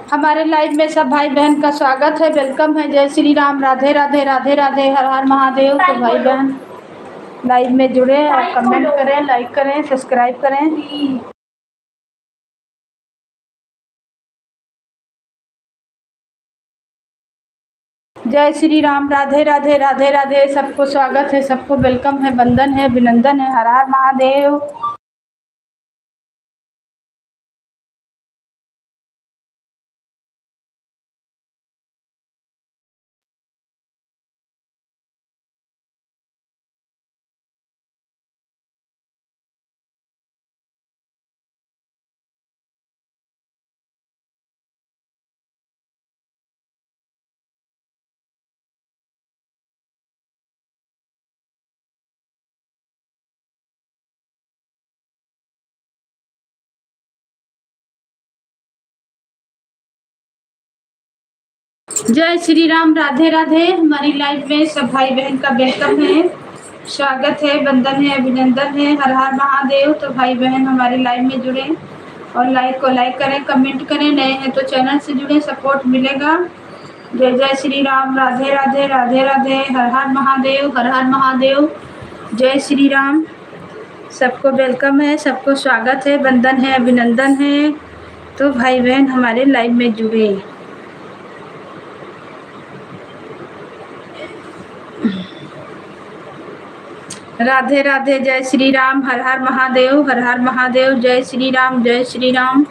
हमारे लाइव में सब भाई बहन का स्वागत है, वेलकम है। जय श्री राम, राधे राधे, राधे राधे, हर हर महादेव। तो भाई बहन लाइव में जुड़े और कमेंट करें, लाइक करें, सब्सक्राइब करें। जय श्री राम, राधे राधे, राधे राधे, सबको स्वागत है, सबको वेलकम है, वंदन है, अभिनंदन है, हर हर महादेव। जय श्री राम, राधे राधे, हमारी लाइव में सब भाई बहन का वेलकम है, स्वागत है, वंदन है, अभिनंदन है, हर हर महादेव। तो भाई बहन हमारे लाइव में जुड़े और लाइक करें, कमेंट करें, नए हैं तो चैनल से जुड़े, सपोर्ट मिलेगा। जय जय श्री राम, राधे राधे, राधे राधे, हर हर महादेव, हर हर महादेव। जय श्री राम, सबको वेलकम है, सबको स्वागत है, वंदन है, अभिनंदन है। तो भाई बहन हमारे लाइव में जुड़े। राधे राधे, जय श्री राम, हर हर महादेव, हर हर महादेव। जय श्री राम, जय श्री राम।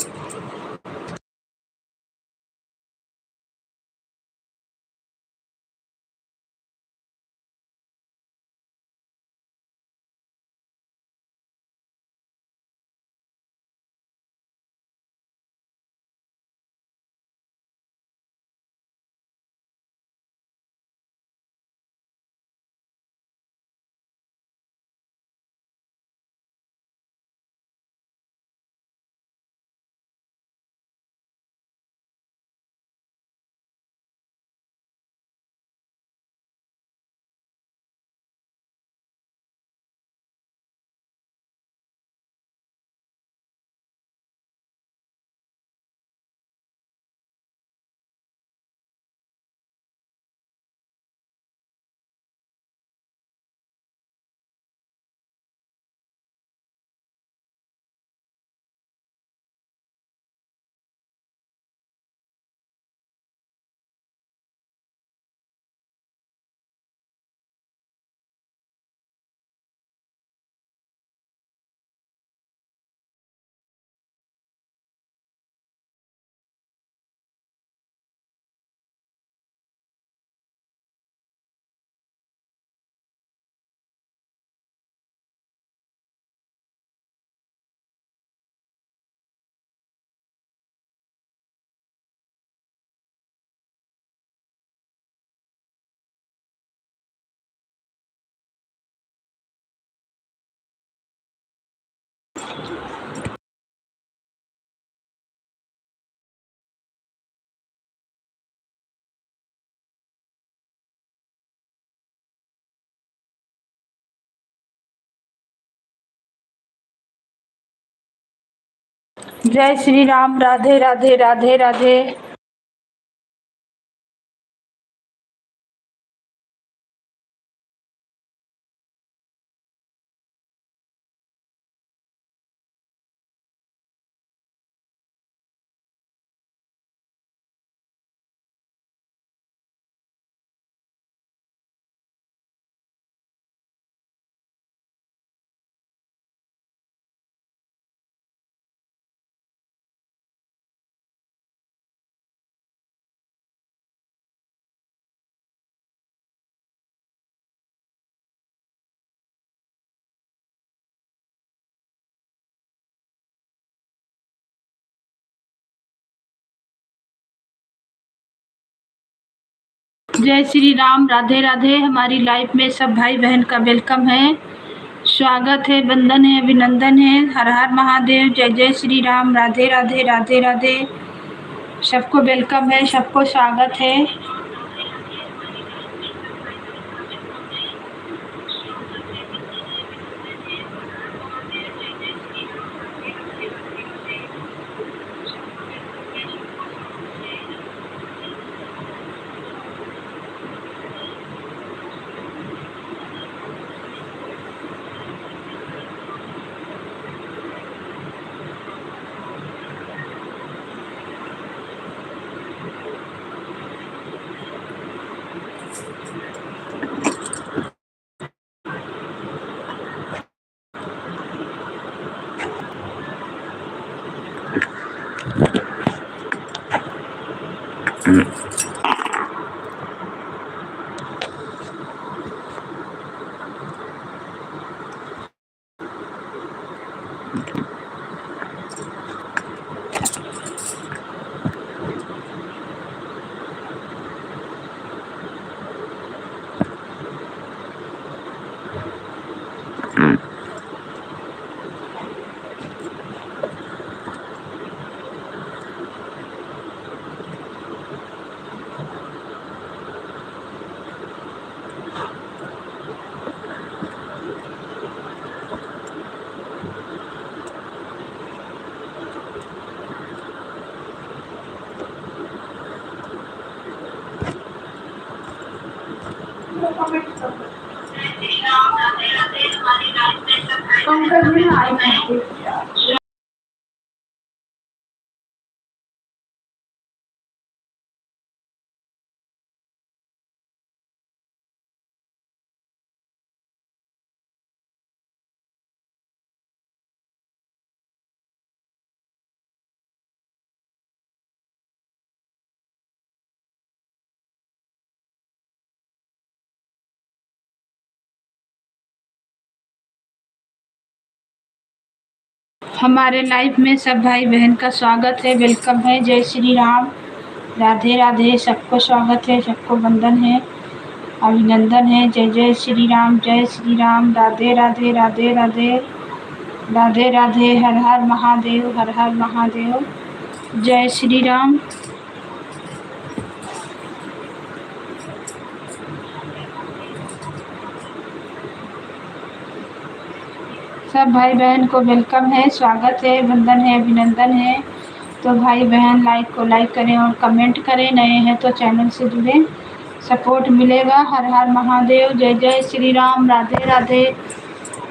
जय श्री राम, राधे राधे, राधे राधे। जय श्री राम, राधे राधे, हमारी लाइफ में सब भाई बहन का वेलकम है, स्वागत है, वंदन है, अभिनंदन है, हर हर महादेव। जय जय श्री राम, राधे राधे, राधे राधे, सबको वेलकम है, सबको स्वागत है। पंकज में आई है। हमारे लाइफ में सब भाई बहन का स्वागत है, वेलकम है। जय श्री राम, राधे राधे। सबको स्वागत है, सबको वंदन है, अभिनंदन है। जय जय श्री राम, जय श्री राम, राधे राधे, राधे राधे, राधे राधे। हर हर महादेव, हर हर महादेव। जय श्री राम। सब भाई बहन को वेलकम है, स्वागत है, वंदन है, अभिनंदन है। तो भाई बहन लाइक को लाइक करें और कमेंट करें, नए हैं तो चैनल से जुड़ें, सपोर्ट मिलेगा। हर हर महादेव, जय जय श्री राम, राधे राधे,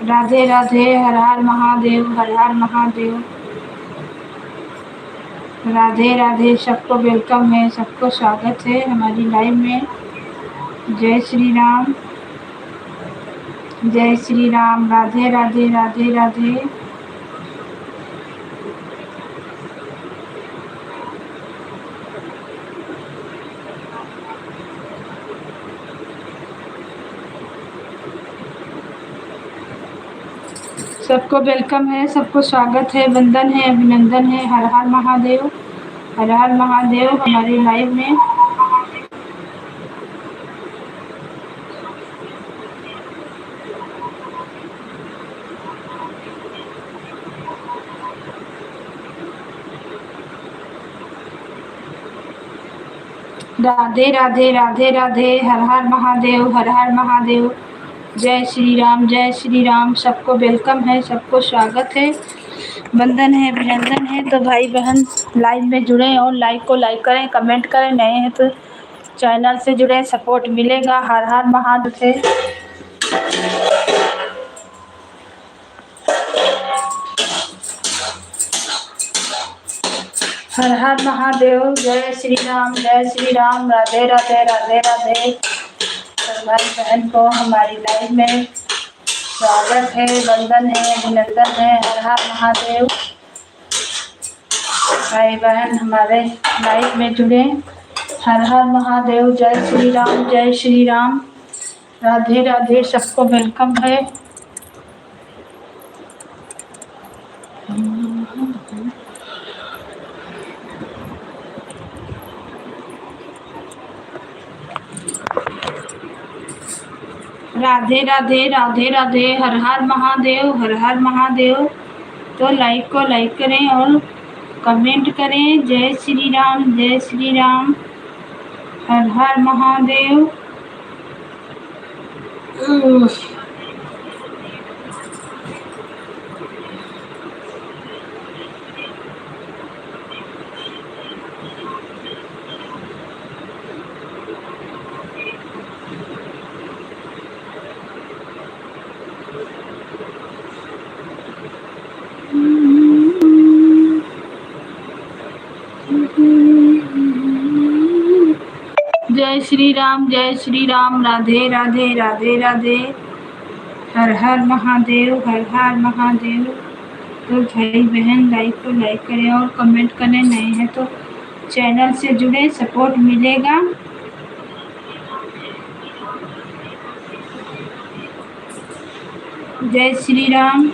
राधे राधे। हर हर महादेव, हर हर महादेव, राधे राधे। सबको वेलकम है, सबको स्वागत है हमारी लाइव में। जय श्री राम, जय श्री राम, राधे राधे, राधे राधे। सबको वेलकम है, सबको स्वागत है, वंदन है, अभिनंदन है। हर हर महादेव, हर हर महादेव हमारी लाइव में। राधे राधे, राधे राधे। हर हर महादेव, हर हर महादेव। जय श्री राम, जय श्री राम। सबको वेलकम है, सबको स्वागत है, वंदन है, अभिनंदन है। तो भाई बहन लाइव में जुड़े और लाइक को लाइक करें, कमेंट करें, नए हैं तो चैनल से जुड़े, सपोर्ट मिलेगा। हर हर महादेव। हर हर महादेव। जय श्री राम, जय श्री राम, राधे राधे, राधे राधे। तो भाई बहन को हमारी लाइव में स्वागत है, वंदन है, अभिनंदन है। हर हर महादेव। भाई बहन हमारे लाइव में जुड़े। हर हर महादेव, जय श्री राम, जय श्री राम, राधे राधे। सबको वेलकम है। राधे राधे, राधे राधे। हर हर महादेव, हर हर महादेव। तो लाइक को लाइक करें और कमेंट करें। जय श्री राम, जय श्री राम, हर हर महादेव। जय श्री राम, जय श्री राम, राधे राधे, राधे राधे। हर हर महादेव, हर हर महादेव। तो भाई बहन लाइक को लाइक करें और कमेंट करें, नए हैं तो चैनल से जुड़े, सपोर्ट मिलेगा। जय श्री राम।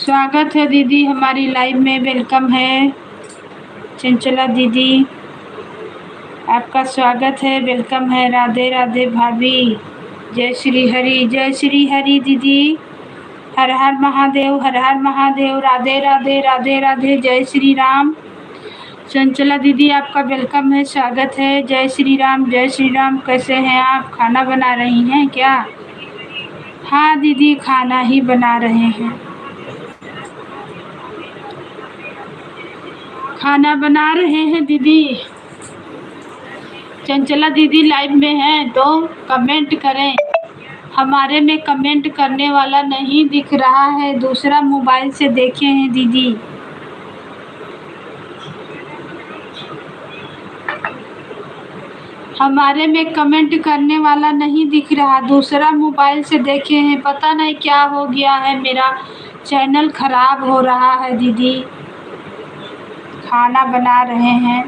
स्वागत है दीदी हमारी लाइव में, वेलकम है चंचला दीदी, आपका स्वागत है, वेलकम है। राधे राधे भाभी, जय श्री हरि दीदी, हर हर महादेव, हर हर महादेव, राधे राधे राधे राधे, जय श्री राम। चंचला दीदी आपका वेलकम है, स्वागत है, जय श्री राम जय श्री राम। कैसे हैं आप? खाना बना रही हैं क्या? हाँ दीदी, खाना ही बना रहे हैं, खाना बना रहे हैं दीदी। चंचला दीदी लाइव में हैं तो कमेंट करें। हमारे में कमेंट करने वाला नहीं दिख रहा है, दूसरा मोबाइल से देखे हैं दीदी। हमारे में कमेंट करने वाला नहीं दिख रहा, दूसरा मोबाइल से देखे हैं। पता नहीं क्या हो गया है, मेरा चैनल खराब हो रहा है दीदी। खाना बना रहे हैं,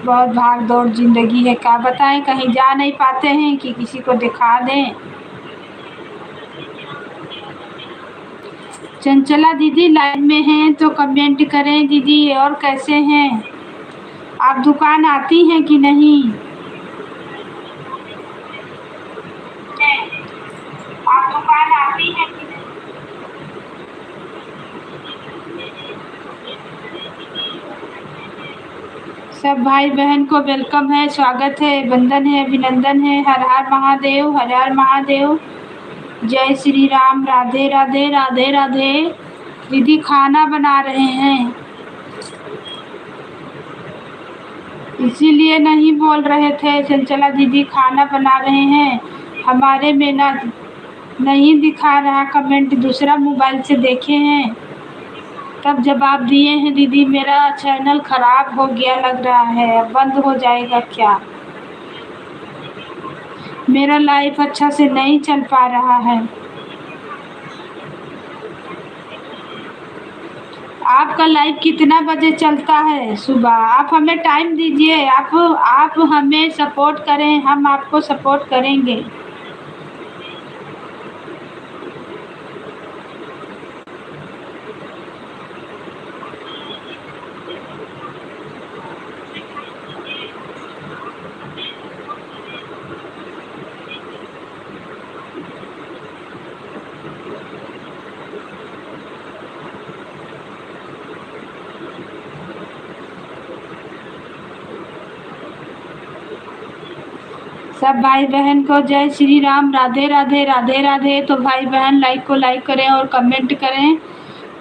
बहुत भाग दौड़ जिंदगी है, क्या बताएं, कहीं जा नहीं पाते हैं कि किसी को दिखा दें। चंचला दीदी लाइव में हैं तो कमेंट करें दीदी। और कैसे हैं आप? दुकान आती हैं कि नहीं? आप दुकान आती हैं कि नहीं? सब भाई बहन को वेलकम है, स्वागत है, वंदन है, अभिनंदन है। हर हर महादेव, हर हर महादेव, जय श्री राम, राधे राधे राधे राधे। दीदी खाना बना रहे हैं, इसीलिए नहीं बोल रहे थे। चंचला दीदी खाना बना रहे हैं, हमारे में ना नहीं दिखा रहा कमेंट, दूसरा मोबाइल से देखे हैं तब जवाब दिए हैं दीदी। मेरा चैनल खराब हो गया लग रहा है, अब बंद हो जाएगा क्या? मेरा लाइफ अच्छा से नहीं चल पा रहा है। आपका लाइव कितना बजे चलता है सुबह? आप हमें टाइम दीजिए, आप हमें सपोर्ट करें, हम आपको सपोर्ट करेंगे। सब भाई बहन को जय श्री राम, राधे राधे राधे राधे। तो भाई बहन लाइक को लाइक करें और कमेंट करें।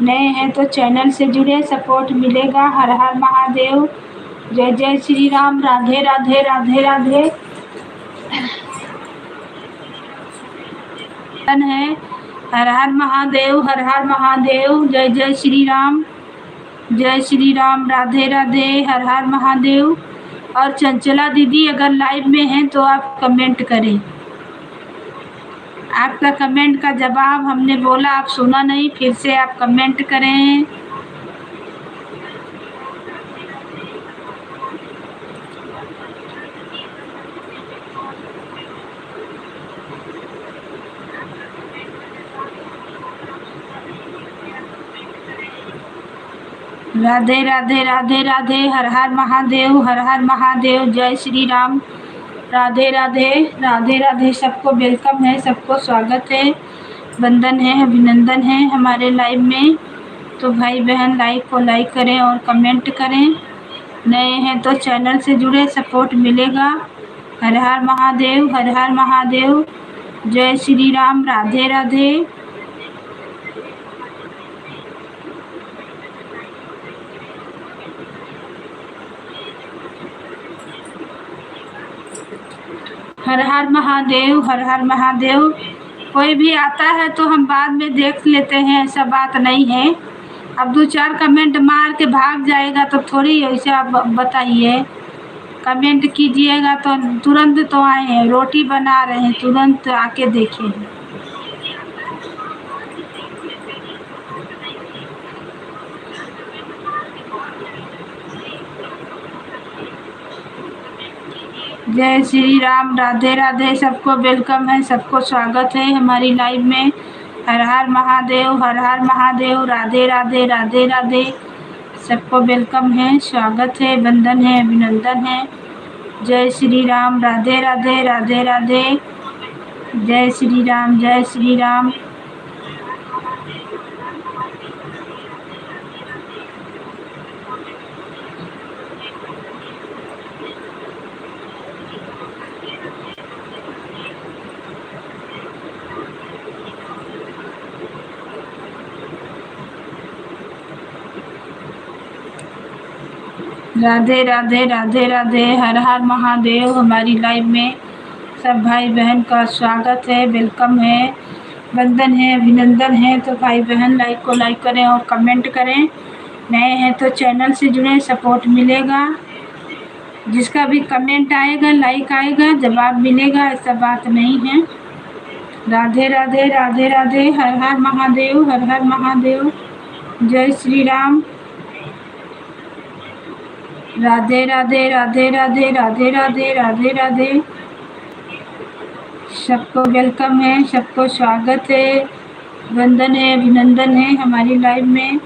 नए हैं तो चैनल से जुड़े, सपोर्ट मिलेगा। हर हर महादेव, जय जय श्री राम, राधे राधे राधे राधे। है हर हर महादेव, हर हर महादेव, जय जय श्री राम, जय श्री राम, राधे राधे, हर हर महादेव। और चंचला दीदी अगर लाइव में हैं तो आप कमेंट करें। आपका कमेंट का जवाब हमने बोला, आप सुना नहीं, फिर से आप कमेंट करें। राधे राधे राधे राधे, हर हर महादेव, हर हर महादेव, जय श्री राम, राधे राधे राधे राधे। सबको वेलकम है, सबको स्वागत है, वंदन है, अभिनंदन है हमारे लाइव में। तो भाई बहन लाइक को लाइक करें और कमेंट करें। नए हैं तो चैनल से जुड़े, सपोर्ट मिलेगा। हर हर महादेव, हर हर महादेव, जय श्री राम, राधे राधे। हर हर महादेव, हर हर महादेव। कोई भी आता है तो हम बाद में देख लेते हैं, ऐसा बात नहीं है। अब 2-4 कमेंट मार के भाग जाएगा तो थोड़ी ऐसा बताइए। कमेंट कीजिएगा तो तुरंत तो आए हैं, रोटी बना रहे हैं, तुरंत आके देखें। जय श्री राम, राधे राधे। सबको वेलकम है, सबको स्वागत है हमारी लाइव में। हर हर महादेव, हर हर महादेव। राधे राधे, राधे राधे। सबको वेलकम है, स्वागत है, वंदन है, अभिनंदन है। जय श्री राम। राधे राधे, राधे राधे। जय श्री राम, जय श्री राम। राधे राधे, राधे राधे। हर हर महादेव। हमारी लाइव में सब भाई बहन का स्वागत है, वेलकम है, वंदन है, अभिनंदन है। तो भाई बहन लाइव को लाइक करें और कमेंट करें। नए हैं तो चैनल से जुड़े, सपोर्ट मिलेगा। जिसका भी कमेंट आएगा, लाइक आएगा, जवाब मिलेगा, ऐसा बात नहीं है। राधे राधे, राधे राधे। हर हर महादेव, हर हर महादेव। जय श्री राम। राधे राधे, राधे राधे, राधे राधे, राधे राधे। सबको वेलकम है, सबको स्वागत है, वंदन है, अभिनंदन है हमारी लाइव में।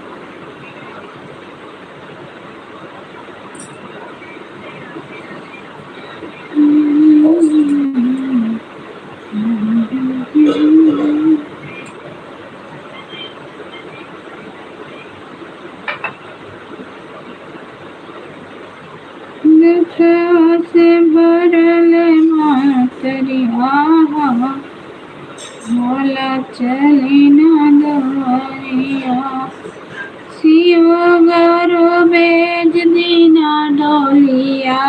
से भरल मातरिया भोला चली न दरिया। शिव गरो बेज दीना डोलिया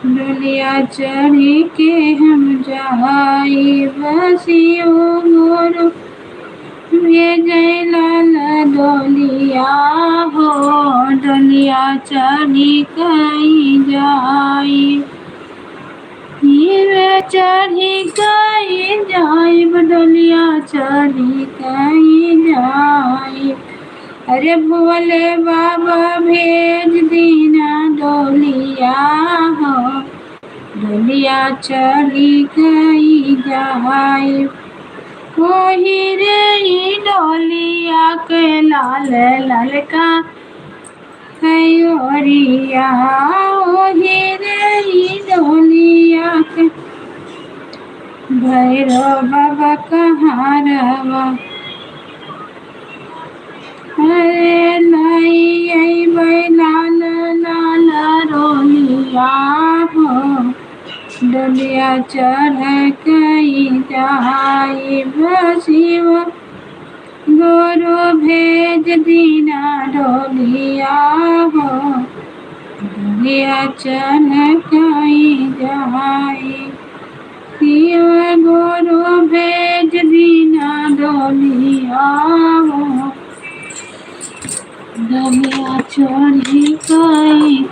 डोलिया चढ़ी के हम जाइब। शिव गरो जय लाल डोलिया हो डोलिया चढ़ी कहीं जाई। चढ़ी कहीं जाई, डोलिया चढ़ी कहीं जाई। अरे भोले बाबा भेज दीना डोलिया हो डोलिया चढ़ी कहीं जाई। वही रे डोलिया के लाल ललका ओरिया। वही रे डोलिया के भैरव बाबा कहाँ रवा। अरे नहीं लाल लाल रोलिया हो डोलिया चढ़ कहीं जाई। शिव गुरु भेज दीना डोलिया हो डोलिया चढ़ कहीं जाई। शिव गुरु भेज दीना डोलिया हो डोलिया चढ़ी कहीं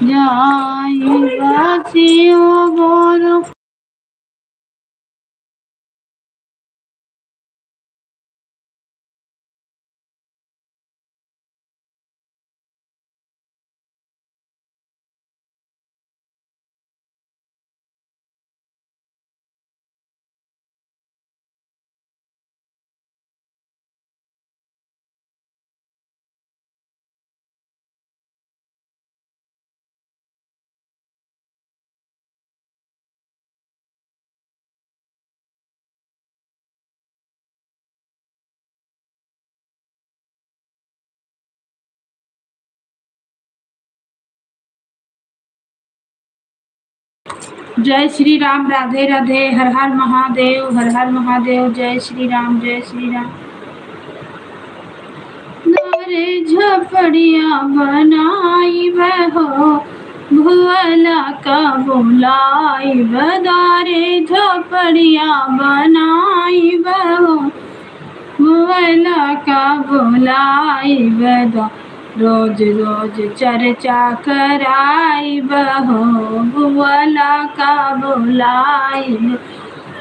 जाई। शिव गुरु जय श्री राम। राधे राधे। हर हर महादेव, हर हर महादेव। जय श्री राम, जय श्री राम। नारे झपड़िया बनाई हो भुवला का बुलाई बदारे झपड़िया बनाई हो भुवला का बुलाई बदा। रोज रोज चर्चा कराई बहो भुवला का बुलाई।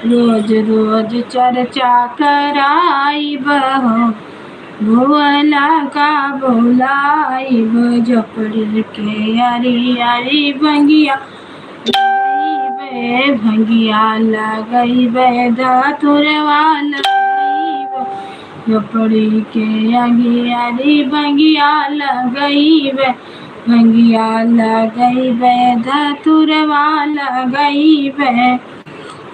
रोज रोज चर्चा कराई बहो भुवला का बुलाई। झपड़ी के अरी अरी बंगिया भंगिया लगैबे धतुरवा लगैबे झोपड़ी के अगियारी भंगिया लगैबे भंगिया लगैबे धतुरवा लगैबे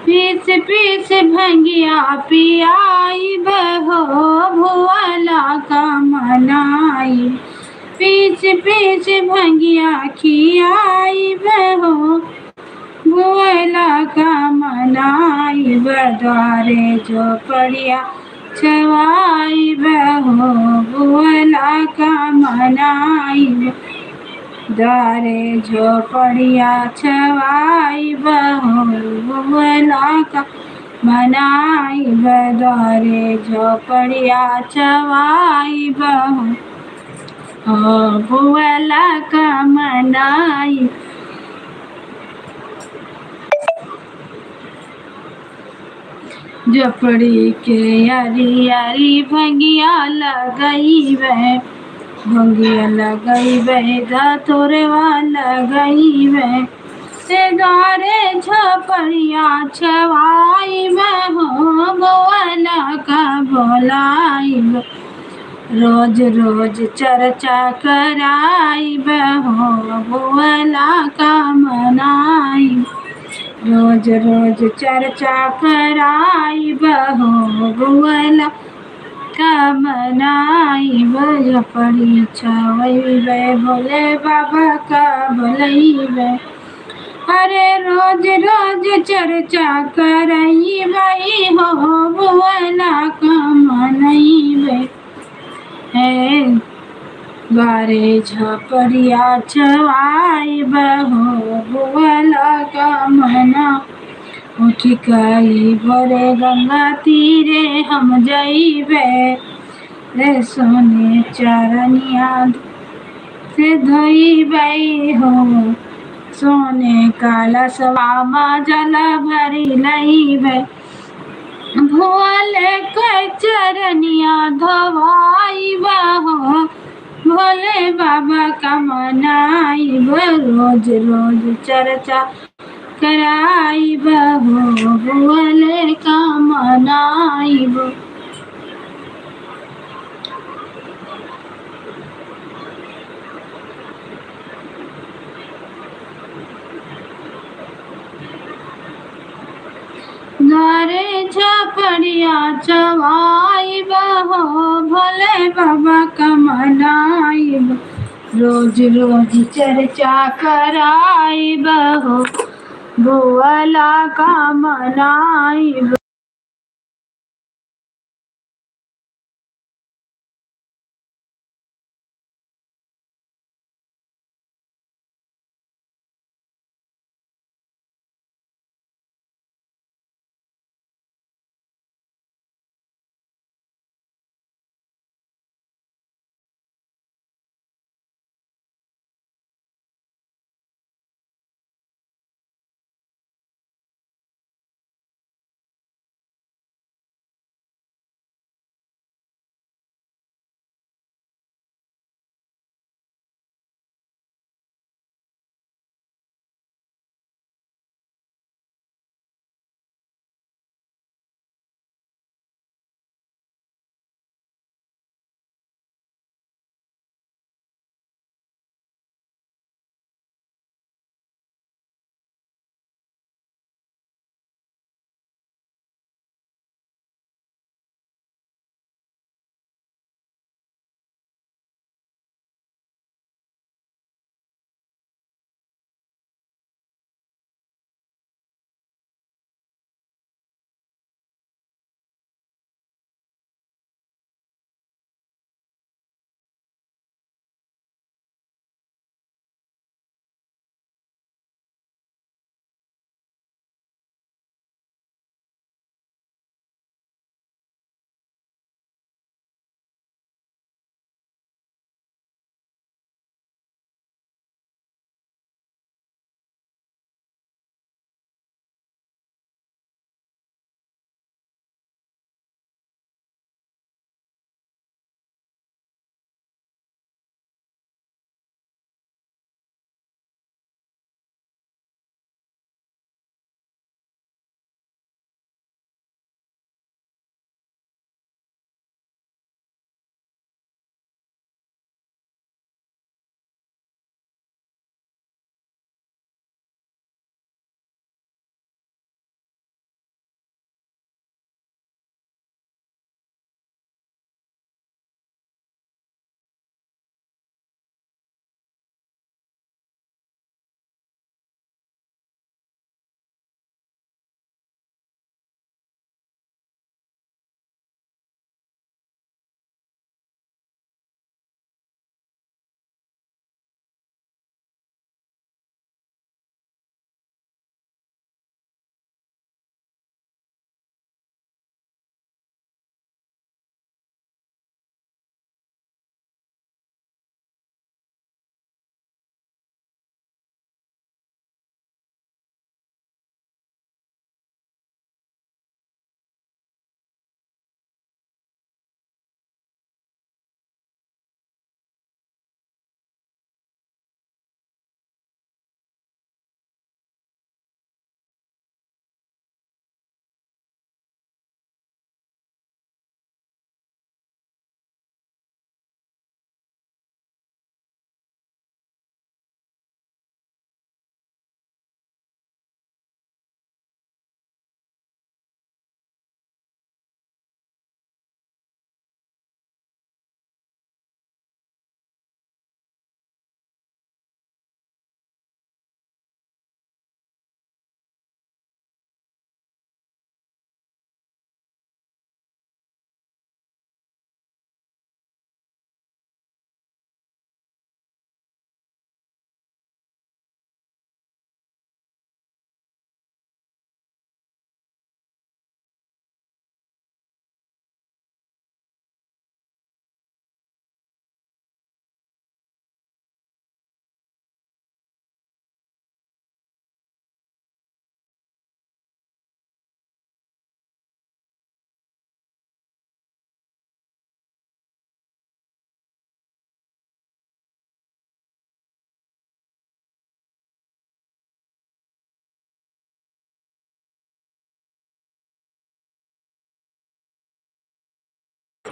पीस पीस भंगिया पियाइबे हो भुअला का मनाई पीस पीस भंगिया खियाइबे हो भुअला का मनाइबे द्वारे झोपड़िया छवाइबे हो भुअला का मनाइबे द्वारे झोपड़िया छवाइबे हो भुअला का मनाइबे द्वारे झोपड़िया छवाइबे हो भुअला का मनाई झोपड़ी के यारी यारी भंगिया लगैबे भंगिया लगैबे धतुरवा लगैबे से द्वारे झोपड़िया छवाइबे हो भुअला का बोलाइबे रोज रोज चर्चा कराइबे हो भुअला का मनाइबे रोज रोज चर्चा कराइबे हो भुअला का मनाइबे झोपड़ी छवैबे भोले बाबा का बोलैबे अरे रोज रोज चर्चा करैबे हो भुअला का मनैबे हे द्वारे झोपड़िया छवाइबे हो भुअला का मना उठी कई भोरे गंगा तीरे हम जइबे रे सोने चरनिया से धोइबे हो सोने कलशवा में जल भरी लइबे भोले के चरनिया धोवाइबे हो भोले बाबा का मनाइबे रोज रोज चर्चा कराइबे हो भोले का मनाइबे द्वारे झोपड़िया छवाइबे हो भोले बाबा का मनाइबे रोज रोज चर्चा कराइबे हो भुअला का मनाइबे।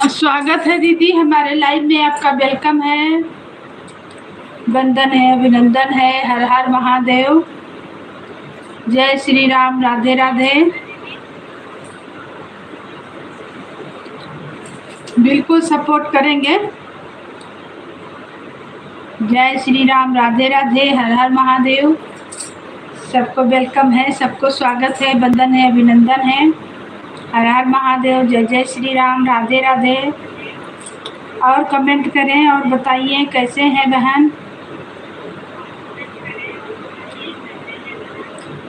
स्वागत है दीदी हमारे लाइव में, आपका वेलकम है। वंदन है, अभिनंदन है। हर हर महादेव। जय श्री राम। राधे राधे। बिल्कुल सपोर्ट करेंगे। जय श्री राम। राधे राधे। हर हर महादेव। सबको वेलकम है, सबको स्वागत है, वंदन है, अभिनंदन है। हर हर महादेव। जय जय श्री राम। राधे राधे। और कमेंट करें और बताइए कैसे हैं बहन,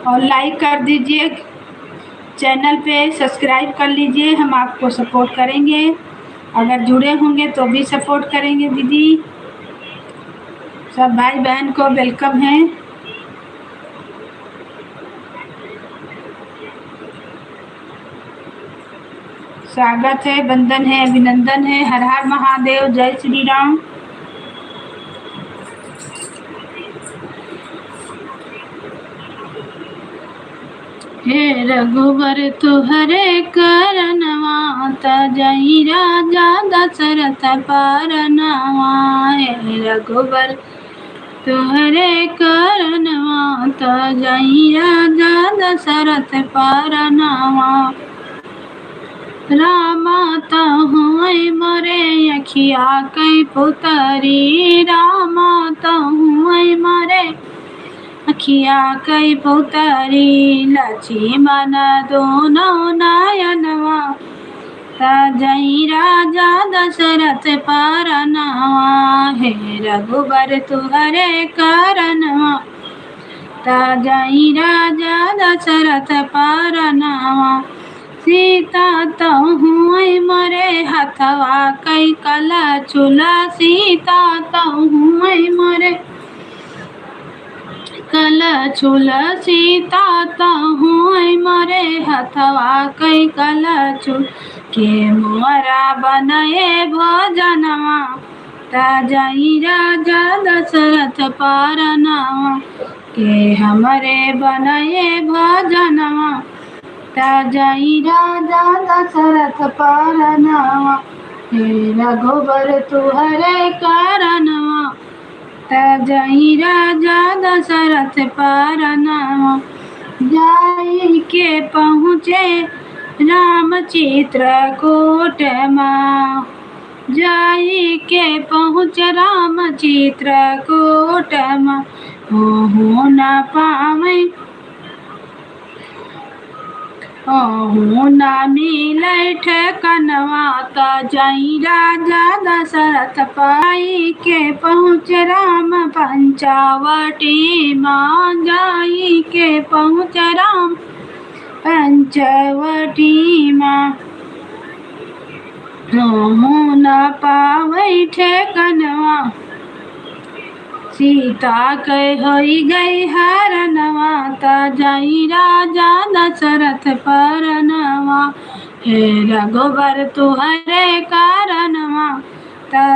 और लाइक कर दीजिए, चैनल पे सब्सक्राइब कर लीजिए। हम आपको सपोर्ट करेंगे, अगर जुड़े होंगे तो भी सपोर्ट करेंगे दीदी। सब भाई बहन को वेलकम है। स्वागत है, वंदन है, अभिनंदन है। हर हर महादेव। जय श्री राम। हे रघुवर तुहरे करनवा जई राजा दशरथ परनवा। हे रघुवर तुहरे करनवा जई राजा दशरथ परनवा। रामा तहुँ मरे अखिया कई पुतरी। रामा तहुँ मरे अखिया कई पुतरी। लक्ष्मण दोनों नयनवा जई राजा दशरथ परनवा। हे रघुबर तुहरे करनवा जई राजा दशरथ परनवा। सीता तहुँ मरे हथवा कई कला चूल्हा। सीता तहुँ मरे कला चूल्हा। सीता तहुँ मरे हथवा कई कला चूल। के मोरा बनए भोजनवा जई राजा दशरथ परनवा। के हमरे बनए भोजनवा जई राजा दशरथ परनवा। हे रघुबर तुहरे करनवा जई राजा दशरथ परनवा। जाई के पहुँचे राम चित्रकूट माँ। जाई के पहुँच राम चित्रकूट माँ। हो न पावे न मिलै ठेकनवा जई राजा दशरथ पाई। के पहुँच राम पंचवटी माँ। जाई के पहुँच राम पंचवटी माँ। हो न पावै ठेकनवा सीता के होई गई हरनवा जई राजा दशरथ परनवा। हे रघुबर तुहरे करनवा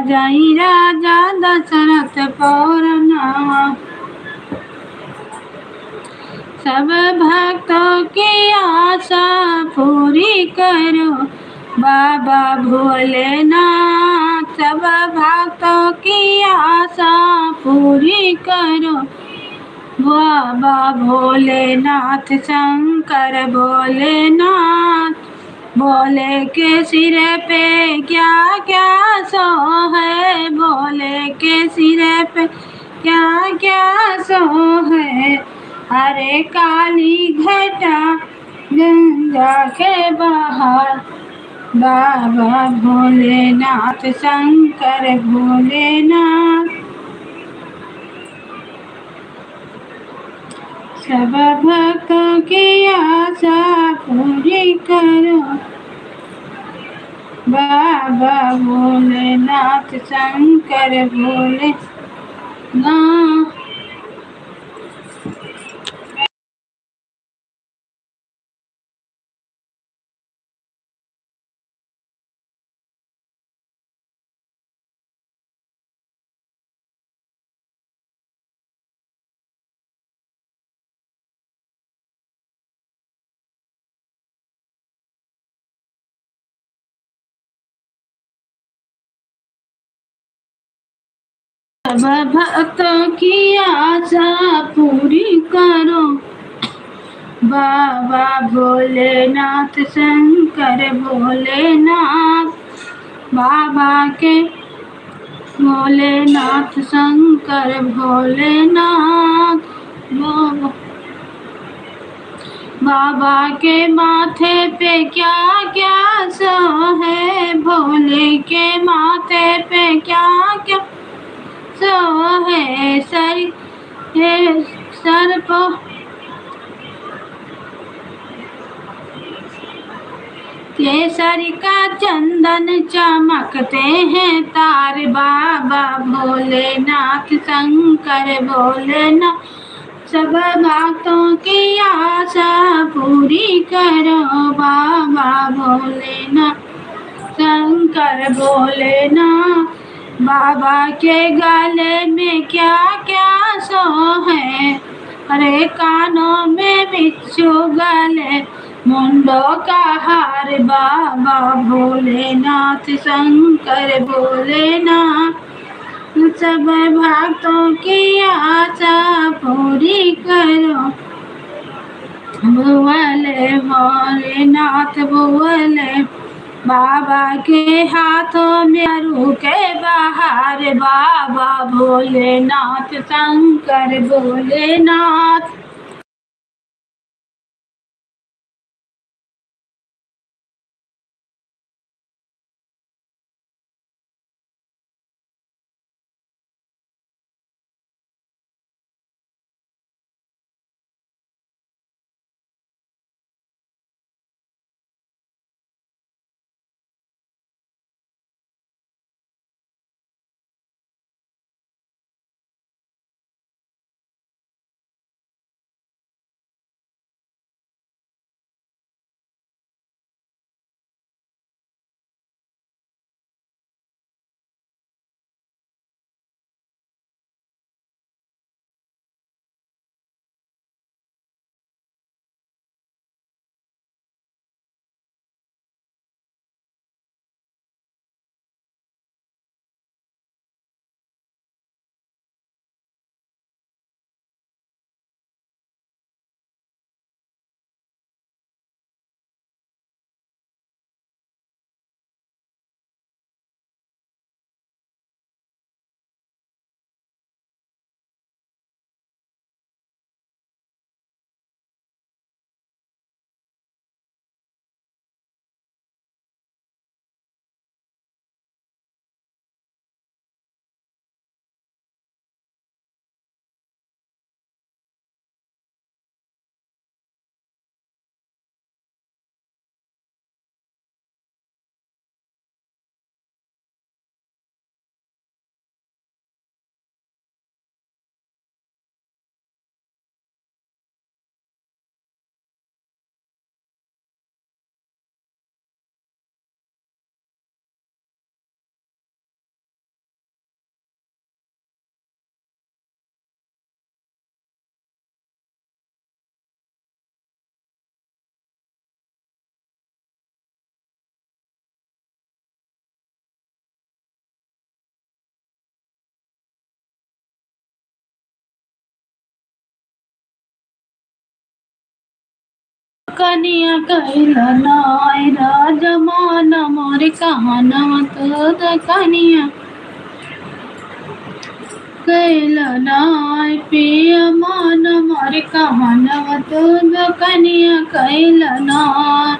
जई राजा दशरथ परनवा। सब भक्तों की आशा पूरी करो बाबा भोलेनाथ। सब भक्तों की आशा पूरी करो बाबा भोलेनाथ। शंकर भोलेनाथ भोले के सिर पे क्या क्या सो है। भोले के सिर पे क्या क्या सो है। हरे काली घटा गंगा के बाहर बाबा भोलेनाथ। शंकर भोलेनाथ सब भक्तों की आशा पूरी करो बाबा भोलेनाथ। शंकर भोलेनाथ। सब भक्तों की आशा पूरी करो बाबा भोलेनाथ शंकर भोलेनाथ बाबा के भोलेनाथ शंकर भोलेनाथ बाबा के माथे पे क्या क्या सो है भोले के माथे पे क्या क्या सो है सर पर केसरी का चंदन चमकते हैं तार बाबा भोलेनाथ शंकर भोलेनाथ सब भक्तों की आशा पूरी करो बाबा भोलेनाथ शंकर भोलेनाथ बाबा के गले में क्या क्या सो है अरे कानों में बिच्छू गले मुंडों का हार बाबा भोलेनाथ शंकर भोलेनाथ सब भक्तों की आशा पूरी करो भोले भोलेनाथ भोले बाबा के हाथों में अरू के बाहर बाबा भोलेनाथ शंकर भोलेनाथ कनिया कहला नाय राजमान मोर कहानवा तो कनिया कहला नाय पिया मान मोर कहानवा तो कनिया कहला नाय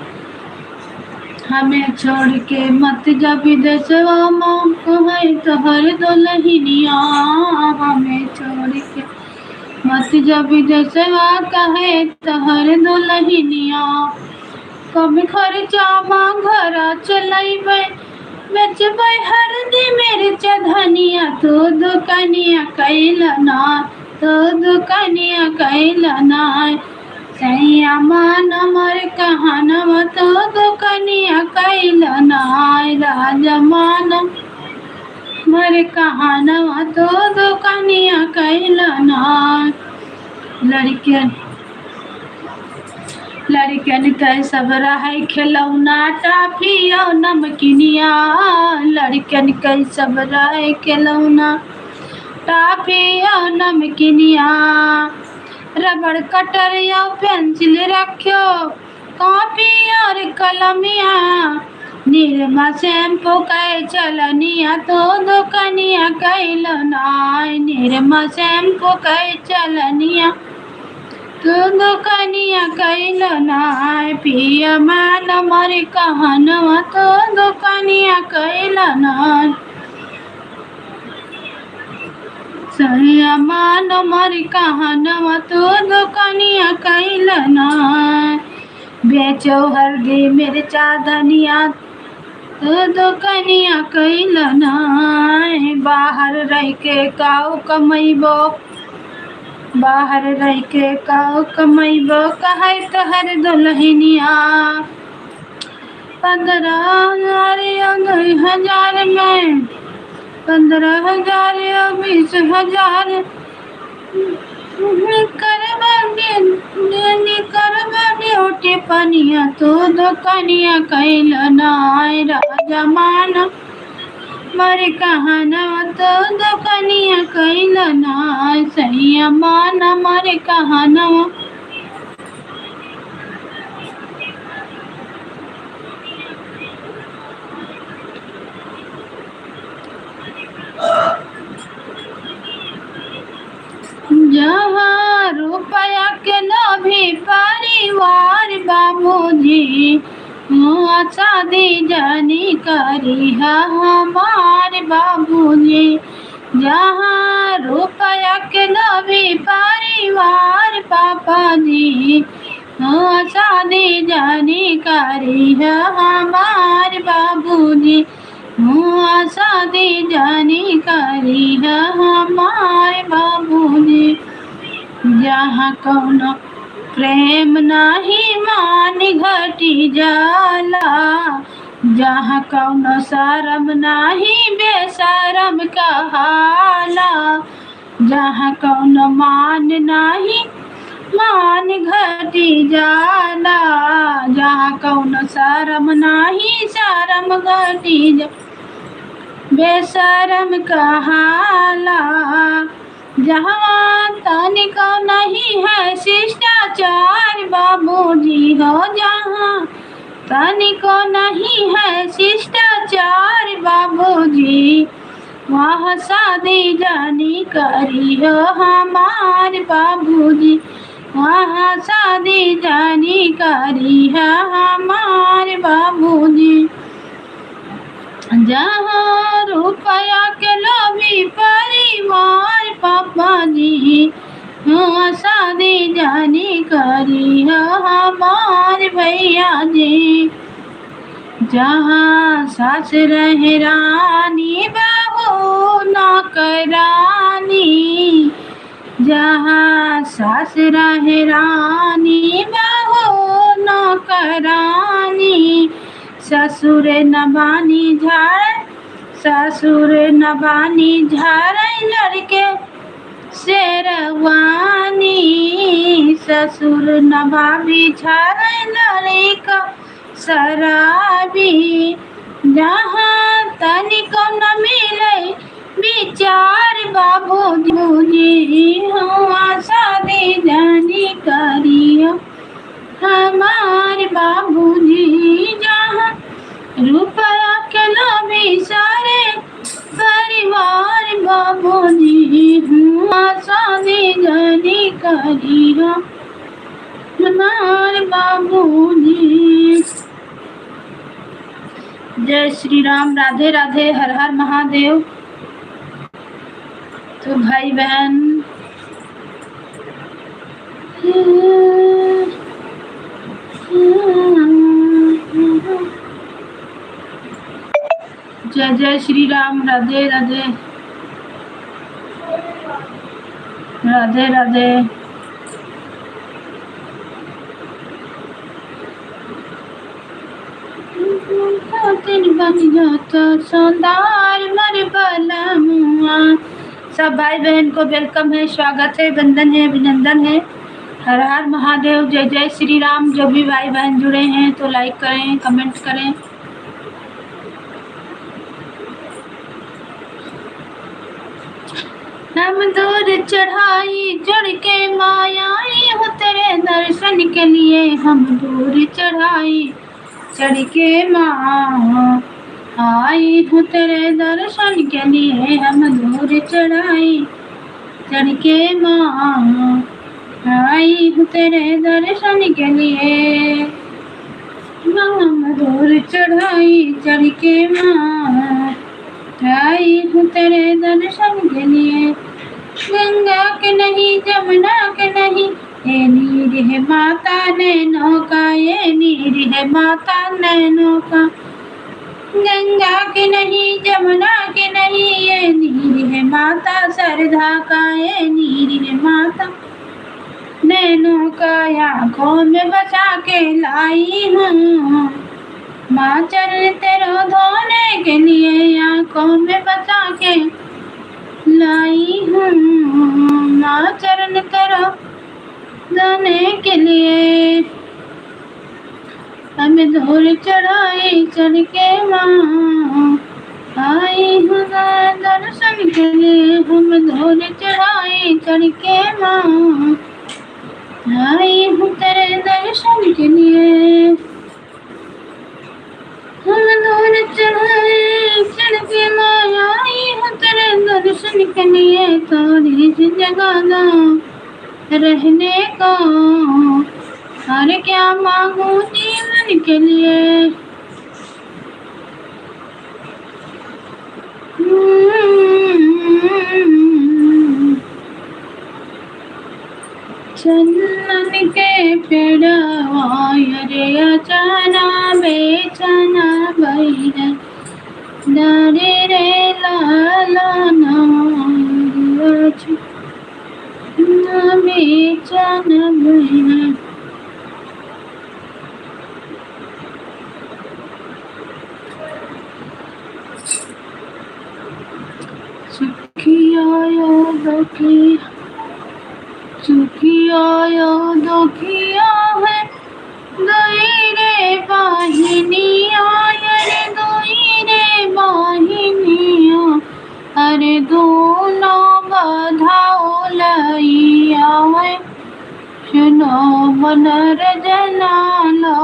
हमें छोड़ के मत जा विदेशवा माँ कहे तोहर दुल्हनिया हमें छोड़ के मत जब विदेशवा कहे तोहर दुल्हनिया कम खर्चा माँ घर चलैबे बेचबे हरदी मिर्च धनिया तो दुकनिया कैला ना तो दुकनिया कैला ना सैया मान मर कहानवा तो दुकनिया कैला ना राजा मान मर कहानवा तो दुकनिया कैला ना लड़कियन कह सब रहे खिलौना टाफी और नमकीनिया लड़कियन कह सब रहे खिलौना टॉफी और नमकीनिया, रबड़ कटर या पेंसिल रखो, कॉपी और कलमिया, निरमा शैम्पू कै चलनिया तो दुकनिया कैल नाय, निरमा शैम्पू कै चलनिया तो दुकनिया कैल नाय, पिया मान मर कहनवा तो दुकनिया कैल नाय, सैया मान मर कहनवा तो दुकनिया कैल नाय, बेचो हल्दी मिर्चा धनिया तो दुकनिया कैल नाय, बाहर रह के काऊ कमैबो, बाहर रह के काऊ कमैबो, कहे तोहर दुल्हनिया, 15,000 या 2,000 में, 15,000 या 20,000 करबा ड्यूटी पनिया तो दुकनिया कैल नाय, राजा मान मर कहनवा तो दुकनिया कैल नाय, सैया मान मर कहनवा जहाँ रुपया के लोभी परिवार बाबूजी, शादी जानी करी है हमारे बाबूजी, जहाँ रुपया के लोभी परिवार पापा जी, शादी जानी करी है हमारे बाबूजी, शादी जानी करी है हमारे बाबूजी, जहाँ कौनो प्रेम नाही मान घटी जाला, जहाँ कौनो शरम नाही बेशरम कहाला, जहाँ कौनो मान नाही मान घटी जाला, जहाँ कौनो शरम नाही शरम घटी जा बेशरम कहाला, जहाँ तनिको नहीं है शिष्टाचार बाबूजी हो, जहाँ तनिको नहीं है शिष्टाचार बाबूजी, वहाँ शादी जानी करी हो हमारे बाबूजी, वहाँ शादी जानी करी है हमारे बाबूजी, जहाँ रुपया के लोभी परिवार पापा जी, शादी जानी करी है हमारे भैया जी, जहाँ सास रहे रानी बहू नौकरानी, जहाँ सास रहे रानी बहू नौकरानी, ससुर नबानी झाड़, ससुर नबानी झाड़ लड़के शेरवानी, ससुर नबाबी झाड़ लड़का शराबी, जहाँ तनिको न मिले विचार बाबूजी, हुआ शादी जानी करियो हमारे बाबूजी, जहाँ रुपया के लोभी सारे परिवार बाबूजी, हुआ शादी जानी करियो हमारे बाबूजी। जय श्री राम, राधे राधे, हर हर महादेव। तो भाई बहन जय जय श्री राम, राधे राधे, राधे राधे। बन जाता सौंदार मर बाला मुआ। सब भाई बहन को वेलकम है, स्वागत है, वंदन है, अभिनंदन है। हर हर महादेव, जय जय श्री राम। जो भी भाई बहन जुड़े हैं तो लाइक करें, कमेंट करें। हम दूर चढ़ाई चढ़ के मायाई हो तेरे दर्शन के लिए, हम दूर चढ़ाई चढ़ के माँ आई हूँ तेरे दर्शन के लिए, हम दूर चढ़ाई चढ़ के माँ आई हूँ तेरे दर्शन के लिए, हम दूर चढ़ाई चढ़ के माँ आई हूँ तेरे दर्शन के लिए। गंगा के नहीं जमुना के नहीं, ये नीर है माता नैनों का, ये नीर है माता नैनों का। गंगा के नहीं जमुना के नहीं, ये नीर है माता सरधा का, ये नीर है माता नैनों का। आँखों में बचा के लाई हूँ माँ चरण तेरो धोने के लिए, आँखों में बचा के लाई हूँ माँ चरण तेरो धोने के लिए, हमें दूर चढ़ाई चढ़ के माँ आई हूँ दर्शन के लिए, हम दूर चढ़ाई चढ़ के माँ आई हूँ तेरे दर्शन के लिए, हम दूर चढ़ाई चढ़ के माँ आई हूँ तेरे दर्शन के लिए। थोड़ी सी जगह दो रहने को, और क्या मांगू जीवन के लिए। चंदन के पेड़वा रे अचाना बेचना बैर, दारे रे लाला नाच बेचना बैर। सुखिया यो दुखिया, सुखिया यो दुखिया है दोई रे बाहिनिया, अरे दोई रे बाहिनिया, अरे दोनों बधाओ लइया है, सुनो मन रजना लो।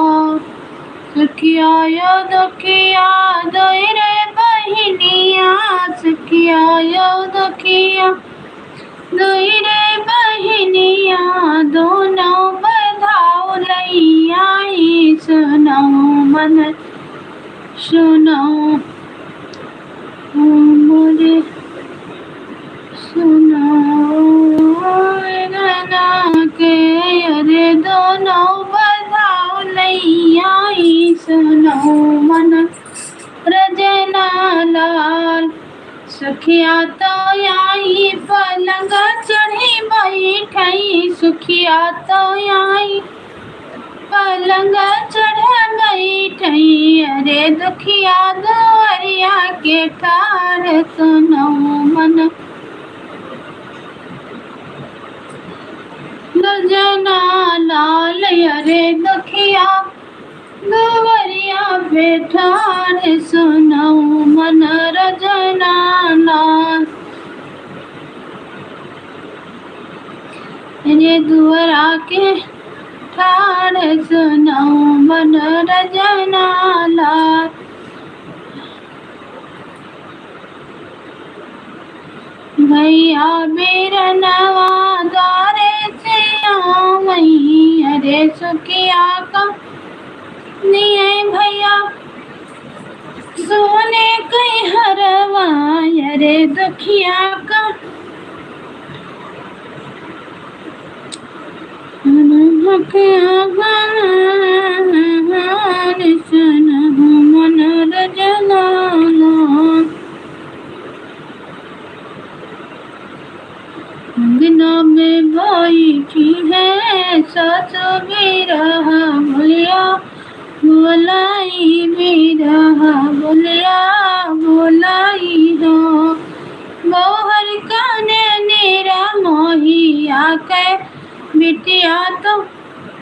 सुखिया यो दुखिया दोई रे बहिनिया, सुखिया यो दुखिया दोई रे बहिनिया, दोनों बधाओ लइया, सुनो मन सुनो मोरे सुनो गना के, अरे दोनों बधाओ लइया, सुनो मन रजना लाल। सुखिया तो आई पलंग चढ़ी बैठई, सुखिया तो आई पलंग चढ़ बैठई, अरे दुखिया दुआरिया के ठार, सुनो मन रजना लाल, अरे दुखिया दुआरिया बेठार, सुनो मन रजना लाल। रे दुआरा के ठार, सुनो मन रजना लाल। भैया मेरा नवा द्वारे से आवई, अरे सुखिया का नहीं भैया सोने कई हरवा, अरे दुखिया का मन रजना अंगना में बैठी है सास बिरहा बोलिया, बोलाई बिरहा बोलिया बोलाई हो, बौहर काने नेरा मोहिया के बिटिया तो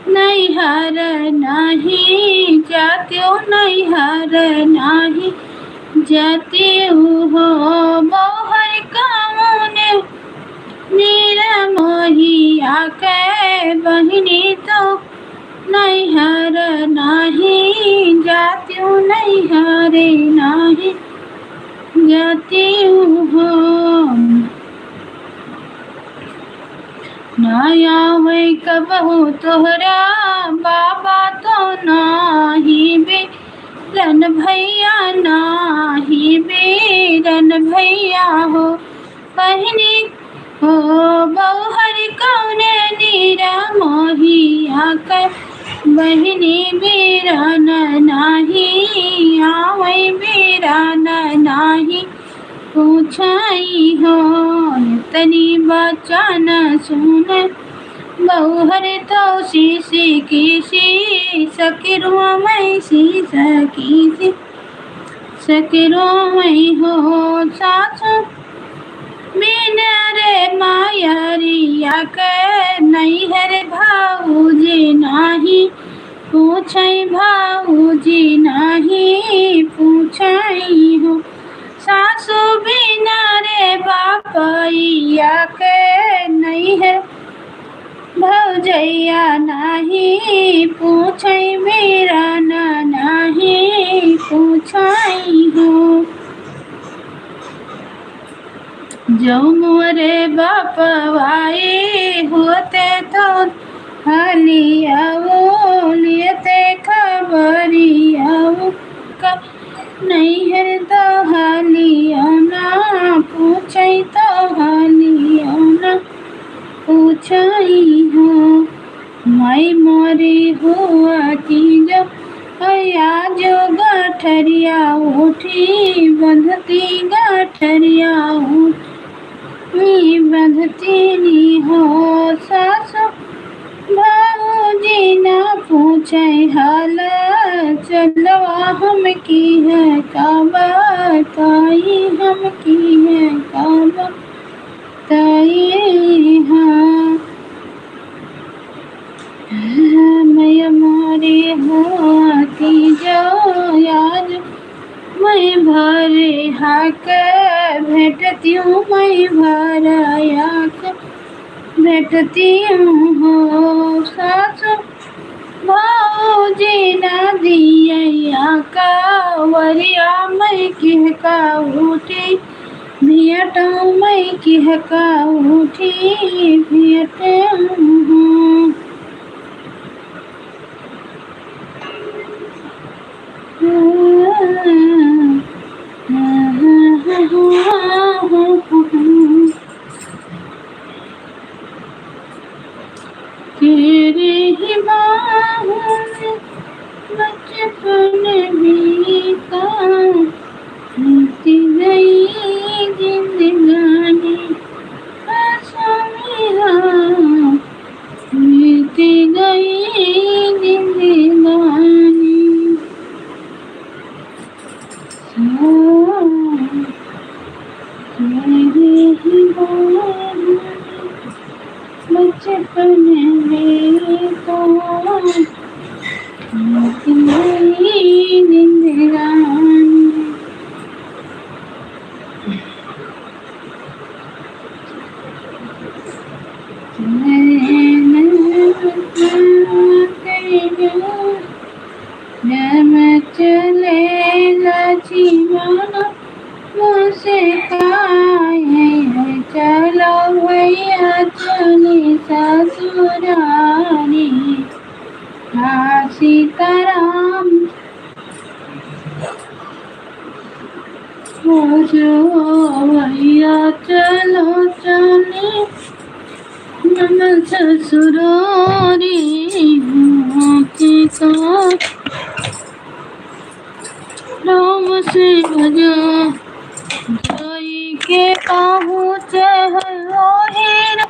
नहीं हर नहीं जात्यो, नहीं हर नहीं जाती हो, बौहर काने निरमोहिया के बहिनी तो नैहर नाही जात्यूँ नैहरे नाही जात्यूँ हो नया है कबहू तोहरा बाबा तो नाही बेरन भैया नाही बेरन भैया हो बहिनी हो बौहर कौने नीरा मोहिया कर बहिनी बेरन नाही आवै बेरन नाही पूछाई हो तनी बचन सुन बहुहर तो शीशी की सकिरो मैं शीश की सकिरो मैं हो सासु बिन रे मायरिया के नैहर भाऊजी नाही पूछई भाऊजी नाही पूछई हो सासु बिना रे बापैया के नैहर भौजैया नाही पूछई मेरा नाही पूछई हो जो मोरे बापवाए होते तो हलियाओ लेते खबरियाओ का नैहर तो हालिया ना पूछई तो हालिया ना पूछई हो मैं मोरी हुआ की जो अया जो गठरिया उठी बंधती गठरिया उठी बंधती नी हो सासु भाऊजी ना पूछे हाल चलवा हम की है काबा ताई हम की है काबा ताई हाँ मैं मारे हाथी जो याद मैं भरे हाक भेटती हूँ मैं भरा याक भेटती हूँ हो सासु भाऊजी ना दिया का वरिया मैं किह का उठी भियटा मैं किह का उठी भियटे हूँ तेरे ही बाहों में बचपन बीता बीती गई जिंदगानी आशा मेरा बीती गई जिंदगानी तेरे ही बाहों में बचपन में तो मेरी जिंदगानी जब चलेगा जीवन मुझसे खाए चलो भैया चली ससुरारी हाँ सीताराम जो भैया चलो चले नम ससुरारी तो राम से भजा जाई के पहुँचे हो हीरा